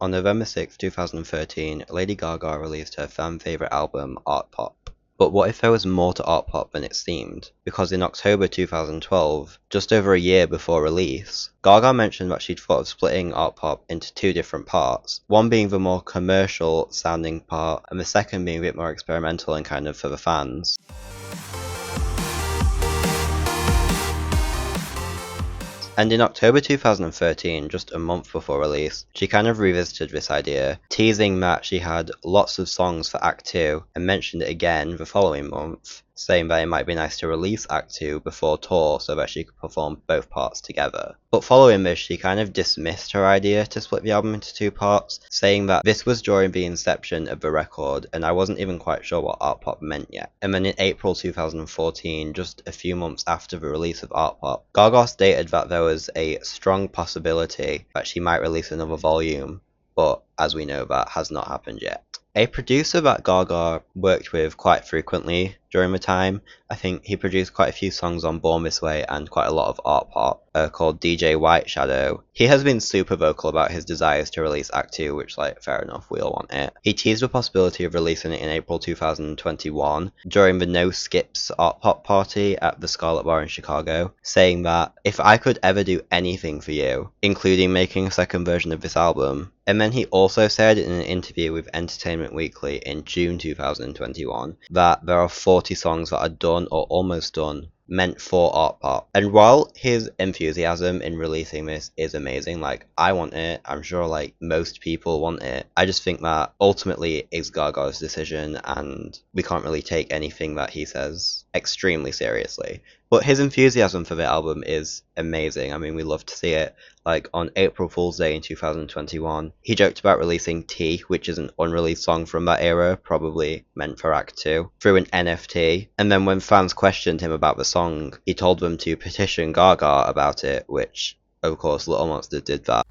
On November 6, 2013, Lady Gaga released her fan favourite album, Art Pop. But what if there was more to Art Pop than it seemed? Because in October 2012, just over a year before release, Gaga mentioned that she'd thought of splitting Art Pop into two different parts, one being the more commercial sounding part, and the second being a bit more experimental and kind of for the fans. And in October 2013, just a month before release, she kind of revisited this idea, teasing that she had lots of songs for Act 2, and mentioned it again the following month, saying that it might be nice to release Act 2 before tour so that she could perform both parts together. But following this, she kind of dismissed her idea to split the album into two parts, saying that this was during the inception of the record, and I wasn't even quite sure what Art Pop meant yet. And then in April 2014, just a few months after the release of Art Pop, Gaga stated that there was a strong possibility that she might release another volume, but as we know, that has not happened yet. A producer that Gaga worked with quite frequently during the time, I think he produced quite a few songs on Born This Way and quite a lot of art pop, called DJ White Shadow. He has been super vocal about his desires to release Act 2, which, like, fair enough, we all want it. He teased the possibility of releasing it in April 2021 during the No Skips art pop party at the Scarlet Bar in Chicago, saying that, if I could ever do anything for you, including making a second version of this album. And then he also said in an interview with Entertainment Weekly in June 2021 that there are 40 songs that are done or almost done meant for art pop. And while his enthusiasm in releasing this is amazing, like, I want it, I'm sure like most people want it, I just think that ultimately it's Gaga's decision and we can't really take anything that he says extremely seriously. But his enthusiasm for the album is amazing. I mean, we love to see it. Like, on April Fool's Day in 2021, he joked about releasing Tea, which is an unreleased song from that era, probably meant for Act 2, through an NFT. And then when fans questioned him about the song, he told them to petition Gaga about it, which, of course, Little Monster did that.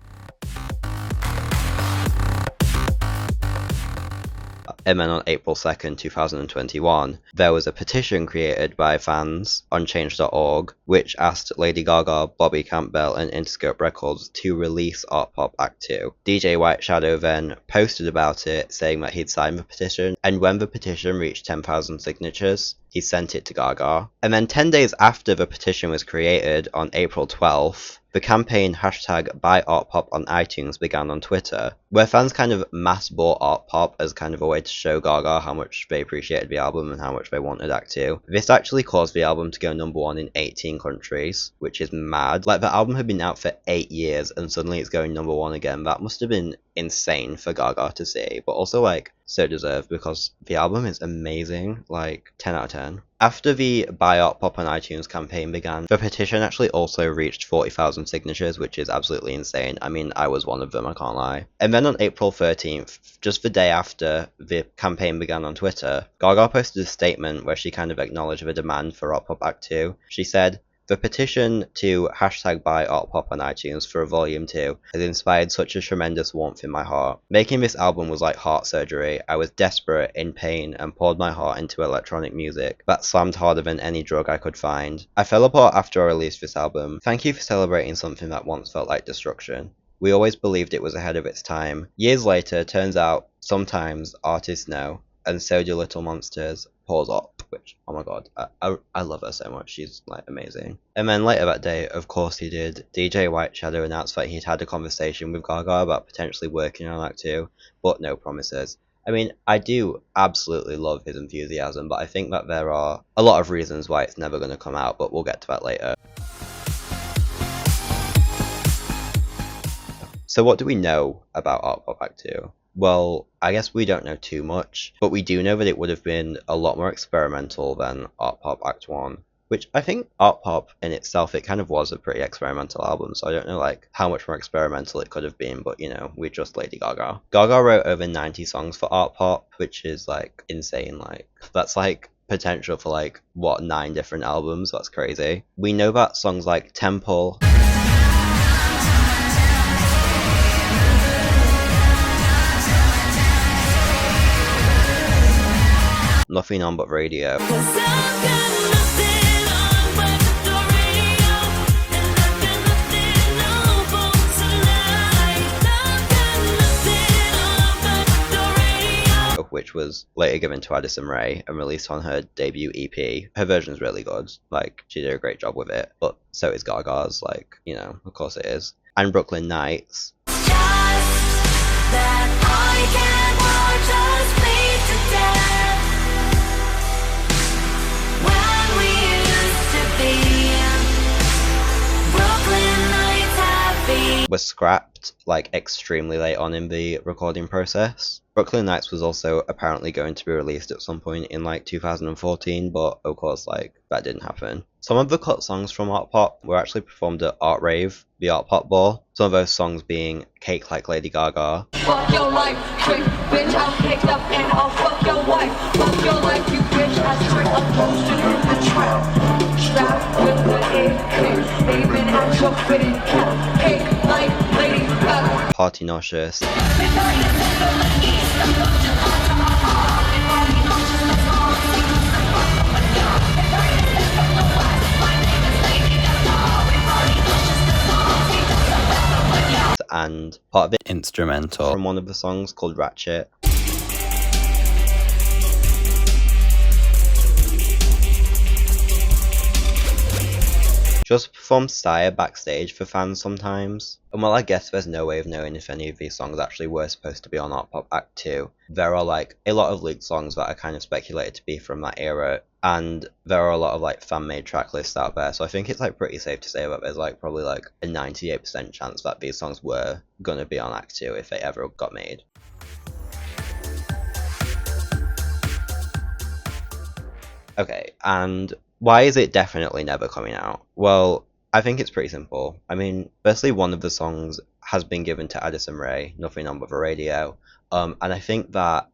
And then on April 2nd, 2021, there was a petition created by fans on change.org, which asked Lady Gaga, Bobby Campbell, and Interscope Records to release Art Pop Act 2. DJ White Shadow then posted about it, saying that he'd signed the petition, and when the petition reached 10,000 signatures, he sent it to Gaga. And then 10 days after the petition was created, on April 12th, the campaign #BuyArtPop on iTunes began on Twitter, where fans kind of mass bought Art Pop as kind of a way to show Gaga how much they appreciated the album and how much they wanted Act 2. This actually caused the album to go #1 in 18 countries, which is mad. Like, the album had been out for 8 years and suddenly it's going #1 again. That must have been insane for Gaga to see, but also, like, so deserved because the album is amazing, like 10 out of 10. After the Buy Art Pop on iTunes campaign began, the petition actually also reached 40,000 signatures, which is absolutely insane. I mean, I was one of them, I can't lie. And then on April 13th, just the day after the campaign began on Twitter, Gaga posted a statement where she kind of acknowledged the demand for Art Pop Act 2. She said, "The petition to #BuyArtPop on iTunes for a Volume 2 has inspired such a tremendous warmth in my heart. Making this album was like heart surgery. I was desperate, in pain, and poured my heart into electronic music that slammed harder than any drug I could find. I fell apart after I released this album. Thank you for celebrating something that once felt like destruction. We always believed it was ahead of its time. Years later, turns out sometimes artists know, and so do Little Monsters. Pause up." Which, oh my god, I love her so much, she's like amazing. And then later that day, of course he did, DJ White Shadow announced that he'd had a conversation with Gaga about potentially working on Act 2, but no promises. I mean, I do absolutely love his enthusiasm, but I think that there are a lot of reasons why it's never going to come out, but we'll get to that later. So what do we know about Art Pop Act 2? Well, I guess we don't know too much, but we do know that it would have been a lot more experimental than Art Pop Act 1, which I think Art Pop in itself, it kind of was a pretty experimental album, so I don't know like how much more experimental it could have been, but you know, we're just Lady Gaga. Gaga wrote over 90 songs for Art Pop, which is like insane, like that's like potential for like, what, 9 different albums? That's crazy. We know that songs like Temple, Nothing On But Radio, which was later given to Addison Rae and released on her debut EP. Her version's really good, like, she did a great job with it, but so is Gaga's, like, you know, of course it is. And Brooklyn Nights. Just that I can watch us bleed to death when we used to be Brooklyn Nights happy. Was scrapped like extremely late on in the recording process. Brooklyn Nights was also apparently going to be released at some point in like 2014, but of course like that didn't happen. Some of the cut songs from ARTPOP were actually performed at Art Rave, the ARTPOP ball. Some of those songs being Cake Like Lady Gaga. Fuck your life, trick, bitch, I'm caked up and I'll fuck your wife. Fuck your life, you bitch, I trick, I'm posted in the trap. Strapped with the AK, aiming at your fitted cap. Cake like Lady Gaga. Party Nauseous. And part of it instrumental from one of the songs called Ratchet. Just perform Sire backstage for fans sometimes. And while I guess there's no way of knowing if any of these songs actually were supposed to be on ARTPOP Act 2, there are like a lot of leaked songs that are kind of speculated to be from that era, and there are a lot of like fan-made track lists out there, so I think it's like pretty safe to say that there's like probably like a 98% chance that these songs were gonna be on Act 2 if they ever got made. Okay, and why is it definitely never coming out? Well, I think it's pretty simple. I mean, firstly, one of the songs has been given to Addison Rae, Nothing on But the Radio, and I think that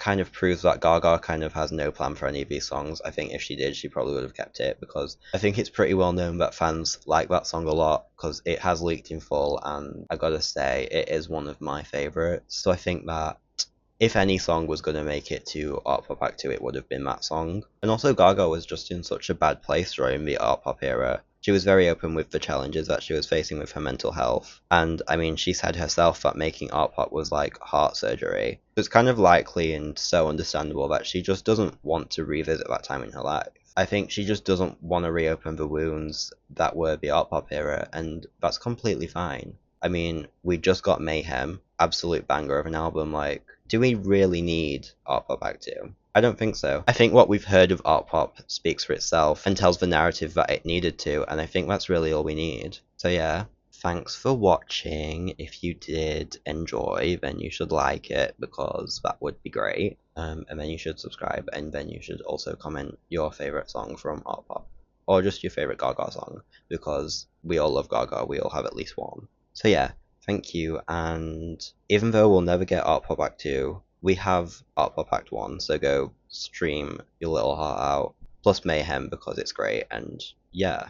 kind of proves that Gaga kind of has no plan for any of these songs. I think if she did, she probably would have kept it, because I think it's pretty well known that fans like that song a lot, because it has leaked in full, and I gotta say, it is one of my favourites. So I think that if any song was going to make it to ARTPOP Act 2, it would have been that song. And also Gaga was just in such a bad place during the ARTPOP era. She was very open with the challenges that she was facing with her mental health. And I mean, she said herself that making ARTPOP was like heart surgery. So it's kind of likely and so understandable that she just doesn't want to revisit that time in her life. I think she just doesn't want to reopen the wounds that were the ARTPOP era, and that's completely fine. I mean, we just got Mayhem, absolute banger of an album, like, do we really need ARTPOP Act 2? I don't think so. I think what we've heard of ARTPOP speaks for itself and tells the narrative that it needed to, and I think that's really all we need. So yeah, thanks for watching. If you did enjoy, then you should like it, because that would be great. And then you should subscribe, and then you should also comment your favourite song from ARTPOP. Or just your favourite Gaga song, because we all love Gaga, we all have at least one. So yeah, thank you, and even though we'll never get ARTPOP Act 2, we have ARTPOP Act 1, so go stream your little heart out, plus Mayhem because it's great, and yeah.